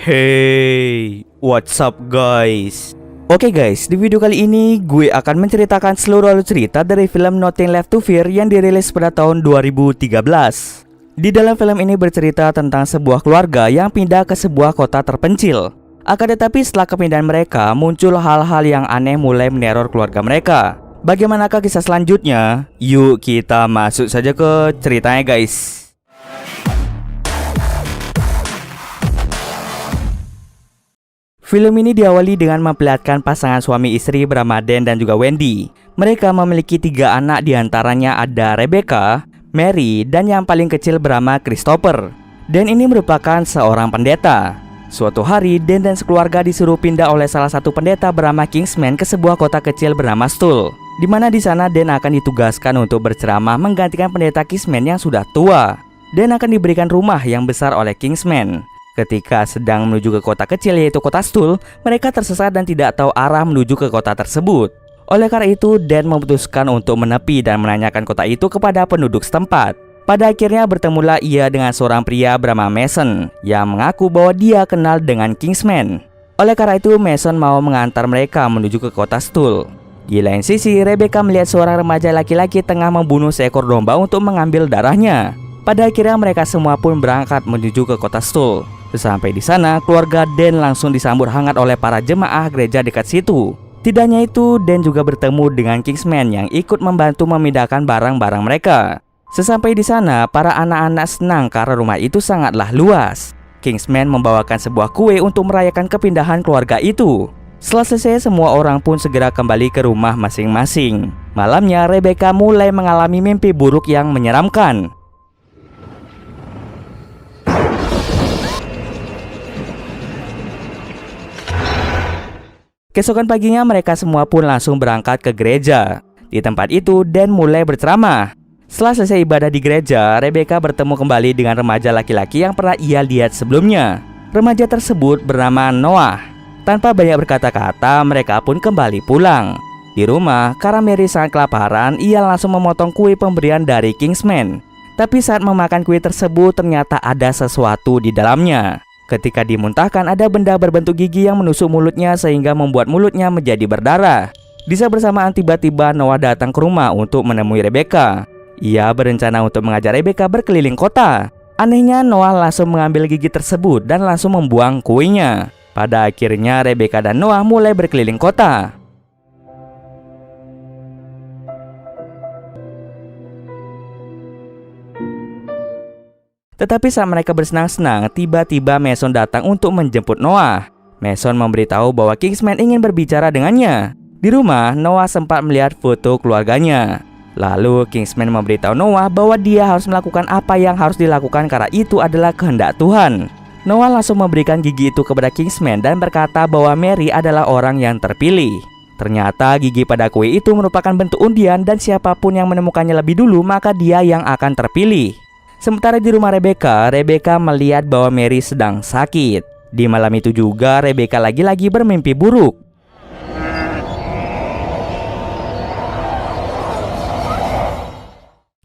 Hey, what's up guys? Oke guys, di video kali ini gue akan menceritakan seluruh alur cerita dari film Nothing Left to Fear yang dirilis pada tahun 2013. Di dalam film ini bercerita tentang sebuah keluarga yang pindah ke sebuah kota terpencil. Akan tetapi setelah kepindahan mereka, muncul hal-hal yang aneh mulai meneror keluarga mereka. Bagaimanakah kisah selanjutnya? Yuk kita masuk saja ke ceritanya guys. Film ini diawali dengan memperlihatkan pasangan suami istri bernama Dan dan juga Wendy. Mereka memiliki 3 anak, diantaranya ada Rebecca, Mary, dan yang paling kecil bernama Christopher. Dan ini merupakan seorang pendeta. Suatu hari, Dan dan sekeluarga disuruh pindah oleh salah satu pendeta bernama Kingsman ke sebuah kota kecil bernama Stull, di mana di sana Dan akan ditugaskan untuk berceramah menggantikan pendeta Kingsman yang sudah tua. Dan akan diberikan rumah yang besar oleh Kingsman. Ketika sedang menuju ke kota kecil yaitu kota Stull, mereka tersesat dan tidak tahu arah menuju ke kota tersebut. Oleh karena itu, Dan memutuskan untuk menepi dan menanyakan kota itu kepada penduduk setempat. Pada akhirnya bertemulah ia dengan seorang pria bernama Mason yang mengaku bahwa dia kenal dengan Kingsman. Oleh karena itu, Mason mau mengantar mereka menuju ke kota Stull. Di lain sisi, Rebecca melihat seorang remaja laki-laki tengah membunuh seekor domba untuk mengambil darahnya. Pada akhirnya mereka semua pun berangkat menuju ke kota Stull. Sesampai di sana, keluarga Dan langsung disambut hangat oleh para jemaah gereja dekat situ. Tidak hanya itu, Dan juga bertemu dengan Kingsman yang ikut membantu memindahkan barang-barang mereka. Sesampai di sana, para anak-anak senang karena rumah itu sangatlah luas. Kingsman membawakan sebuah kue untuk merayakan kepindahan keluarga itu. Setelah selesai, semua orang pun segera kembali ke rumah masing-masing. Malamnya, Rebecca mulai mengalami mimpi buruk yang menyeramkan. Keesokan paginya mereka semua pun langsung berangkat ke gereja. Di tempat itu, Dan mulai berceramah. Setelah selesai ibadah di gereja, Rebecca bertemu kembali dengan remaja laki-laki yang pernah ia lihat sebelumnya. Remaja tersebut bernama Noah. Tanpa banyak berkata-kata, mereka pun kembali pulang. Di rumah, karena Mary sangat kelaparan, ia langsung memotong kue pemberian dari Kingsman. Tapi saat memakan kue tersebut, ternyata ada sesuatu di dalamnya. Ketika dimuntahkan, ada benda berbentuk gigi yang menusuk mulutnya sehingga membuat mulutnya menjadi berdarah. Di saat bersamaan, tiba-tiba Noah datang ke rumah untuk menemui Rebecca. Ia berencana untuk mengajak Rebecca berkeliling kota. Anehnya, Noah langsung mengambil gigi tersebut dan langsung membuang kuenya. Pada akhirnya, Rebecca dan Noah mulai berkeliling kota. Tetapi saat mereka bersenang-senang, tiba-tiba Mason datang untuk menjemput Noah. Mason memberitahu bahwa Kingsman ingin berbicara dengannya. Di rumah, Noah sempat melihat foto keluarganya. Lalu Kingsman memberitahu Noah bahwa dia harus melakukan apa yang harus dilakukan karena itu adalah kehendak Tuhan. Noah langsung memberikan gigi itu kepada Kingsman dan berkata bahwa Mary adalah orang yang terpilih. Ternyata gigi pada kue itu merupakan bentuk undian dan siapapun yang menemukannya lebih dulu maka dia yang akan terpilih. Sementara di rumah Rebecca melihat bahwa Mary sedang sakit. Di malam itu juga Rebecca lagi-lagi bermimpi buruk.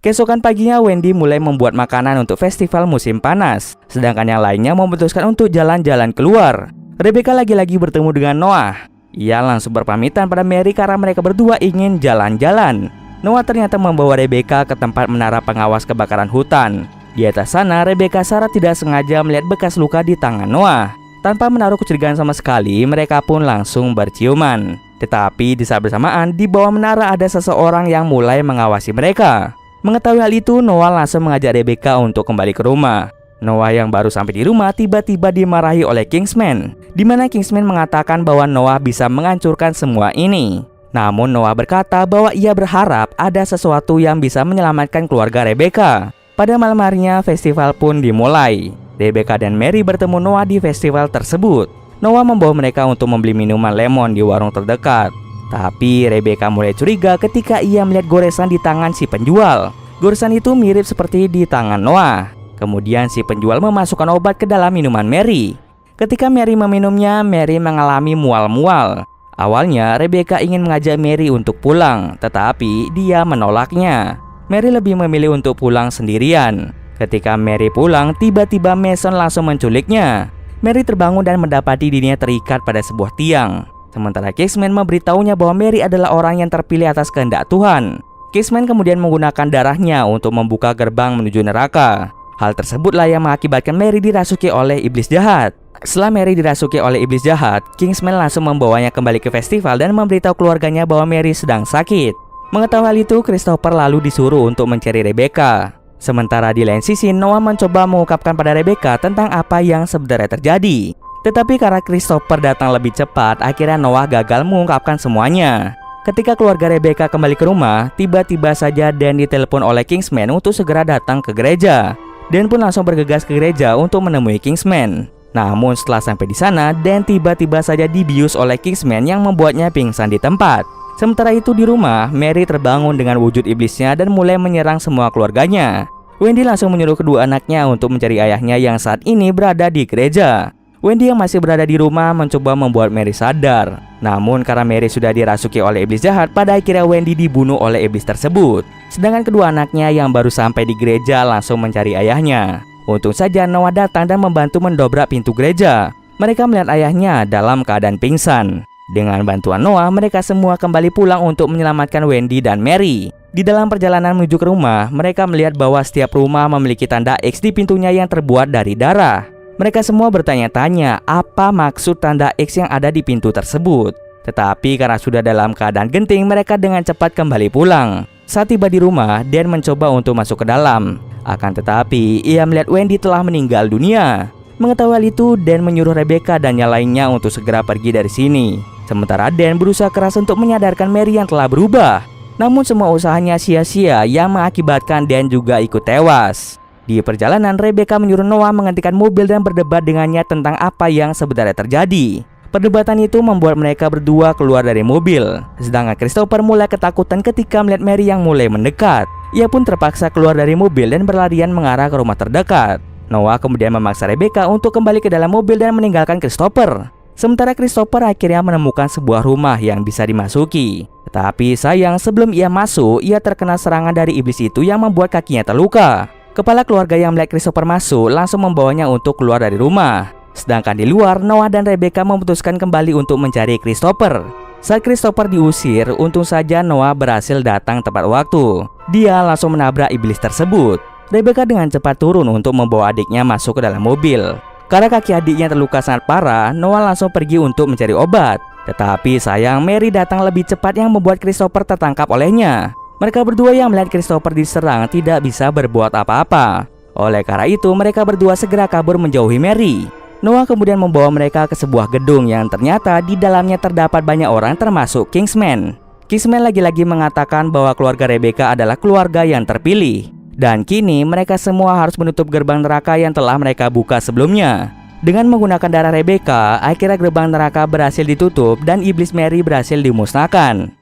Keesokan paginya Wendy mulai membuat makanan untuk festival musim panas. Sedangkan yang lainnya memutuskan untuk jalan-jalan keluar. Rebecca lagi-lagi bertemu dengan Noah. Ia langsung berpamitan pada Mary karena mereka berdua ingin jalan-jalan. Noah ternyata membawa Rebecca ke tempat menara pengawas kebakaran hutan. Di atas sana, Rebecca secara tidak sengaja melihat bekas luka di tangan Noah. Tanpa menaruh kecurigaan sama sekali, mereka pun langsung berciuman. Tetapi di saat bersamaan, di bawah menara ada seseorang yang mulai mengawasi mereka. Mengetahui hal itu, Noah langsung mengajak Rebecca untuk kembali ke rumah. Noah yang baru sampai di rumah tiba-tiba dimarahi oleh Kingsman, di mana Kingsman mengatakan bahwa Noah bisa menghancurkan semua ini. Namun Noah berkata bahwa ia berharap ada sesuatu yang bisa menyelamatkan keluarga Rebecca. Pada malam harinya, festival pun dimulai. Rebecca dan Mary bertemu Noah di festival tersebut. Noah membawa mereka untuk membeli minuman lemon di warung terdekat. Tapi Rebecca mulai curiga ketika ia melihat goresan di tangan si penjual. Goresan itu mirip seperti di tangan Noah. Kemudian si penjual memasukkan obat ke dalam minuman Mary. Ketika Mary meminumnya, Mary mengalami mual-mual. Awalnya Rebecca ingin mengajak Mary untuk pulang, tetapi dia menolaknya. Mary lebih memilih untuk pulang sendirian. Ketika Mary pulang, tiba-tiba Mason langsung menculiknya. Mary terbangun dan mendapati dirinya terikat pada sebuah tiang. Sementara Kingsman memberitahunya bahwa Mary adalah orang yang terpilih atas kehendak Tuhan. Kingsman kemudian menggunakan darahnya untuk membuka gerbang menuju neraka. Hal tersebutlah yang mengakibatkan Mary dirasuki oleh iblis jahat. Setelah Mary dirasuki oleh iblis jahat, Kingsman langsung membawanya kembali ke festival dan memberitahu keluarganya bahwa Mary sedang sakit. Mengetahui hal itu, Christopher lalu disuruh untuk mencari Rebecca. Sementara di lain sisi, Noah mencoba mengungkapkan pada Rebecca tentang apa yang sebenarnya terjadi. Tetapi karena Christopher datang lebih cepat, akhirnya Noah gagal mengungkapkan semuanya. Ketika keluarga Rebecca kembali ke rumah, tiba-tiba saja Dan ditelepon oleh Kingsman untuk segera datang ke gereja. Dan pun langsung bergegas ke gereja untuk menemui Kingsman. Namun setelah sampai di sana, Dan tiba-tiba saja dibius oleh Kingsman yang membuatnya pingsan di tempat. Sementara itu di rumah, Mary terbangun dengan wujud iblisnya dan mulai menyerang semua keluarganya. Wendy langsung menyuruh kedua anaknya untuk mencari ayahnya yang saat ini berada di gereja. Wendy yang masih berada di rumah mencoba membuat Mary sadar. Namun karena Mary sudah dirasuki oleh iblis jahat, pada akhirnya Wendy dibunuh oleh iblis tersebut. Sedangkan kedua anaknya yang baru sampai di gereja langsung mencari ayahnya. Untung saja Noah datang dan membantu mendobrak pintu gereja. Mereka melihat ayahnya dalam keadaan pingsan. Dengan bantuan Noah, mereka semua kembali pulang untuk menyelamatkan Wendy dan Mary. Di dalam perjalanan menuju ke rumah, mereka melihat bahwa setiap rumah memiliki tanda X di pintunya yang terbuat dari darah. Mereka semua bertanya-tanya apa maksud tanda X yang ada di pintu tersebut. Tetapi karena sudah dalam keadaan genting, mereka dengan cepat kembali pulang. Saat tiba di rumah, Dan mencoba untuk masuk ke dalam. Akan tetapi, ia melihat Wendy telah meninggal dunia. Mengetahui hal itu, Dan menyuruh Rebecca dan yang lainnya untuk segera pergi dari sini. Sementara Dan berusaha keras untuk menyadarkan Mary yang telah berubah. Namun semua usahanya sia-sia yang mengakibatkan Dan juga ikut tewas. Di perjalanan, Rebecca menyuruh Noah menghentikan mobil dan berdebat dengannya tentang apa yang sebenarnya terjadi. Perdebatan itu membuat mereka berdua keluar dari mobil. Sedangkan Christopher mulai ketakutan ketika melihat Mary yang mulai mendekat. Ia pun terpaksa keluar dari mobil dan berlarian mengarah ke rumah terdekat. Noah kemudian memaksa Rebecca untuk kembali ke dalam mobil dan meninggalkan Christopher. Sementara Christopher akhirnya menemukan sebuah rumah yang bisa dimasuki. Tetapi sayang, sebelum ia masuk, ia terkena serangan dari iblis itu yang membuat kakinya terluka. Kepala keluarga yang melihat Christopher masuk langsung membawanya untuk keluar dari rumah. Sedangkan di luar, Noah dan Rebecca memutuskan kembali untuk mencari Christopher. Saat Christopher diusir, untung saja Noah berhasil datang tepat waktu. Dia langsung menabrak iblis tersebut. Rebecca dengan cepat turun untuk membawa adiknya masuk ke dalam mobil. Karena kaki adiknya terluka sangat parah, Noah langsung pergi untuk mencari obat. Tetapi sayang, Mary datang lebih cepat yang membuat Christopher tertangkap olehnya. Mereka berdua yang melihat Christopher diserang tidak bisa berbuat apa-apa. Oleh karena itu, mereka berdua segera kabur menjauhi Mary. Noah kemudian membawa mereka ke sebuah gedung yang ternyata di dalamnya terdapat banyak orang termasuk Kingsman. Kingsman lagi-lagi mengatakan bahwa keluarga Rebecca adalah keluarga yang terpilih. Dan kini mereka semua harus menutup gerbang neraka yang telah mereka buka sebelumnya. Dengan menggunakan darah Rebecca, akhirnya gerbang neraka berhasil ditutup dan iblis Mary berhasil dimusnahkan.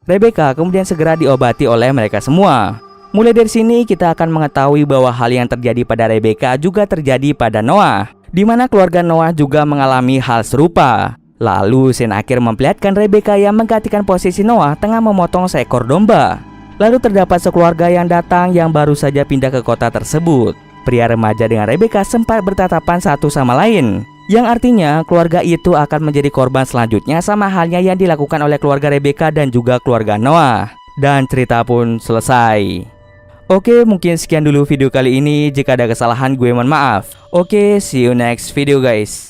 Rebecca kemudian segera diobati oleh mereka semua. Mulai dari sini kita akan mengetahui bahwa hal yang terjadi pada Rebecca juga terjadi pada Noah, di mana keluarga Noah juga mengalami hal serupa. Lalu scene akhir memperlihatkan Rebecca yang menggantikan posisi Noah tengah memotong seekor domba. Lalu terdapat sekeluarga yang datang yang baru saja pindah ke kota tersebut. Pria remaja dengan Rebecca sempat bertatapan satu sama lain, yang artinya keluarga itu akan menjadi korban selanjutnya sama halnya yang dilakukan oleh keluarga Rebecca dan juga keluarga Noah. Dan cerita pun selesai. Oke, mungkin sekian dulu video kali ini. Jika ada kesalahan gue mohon maaf. Oke, see you next video guys.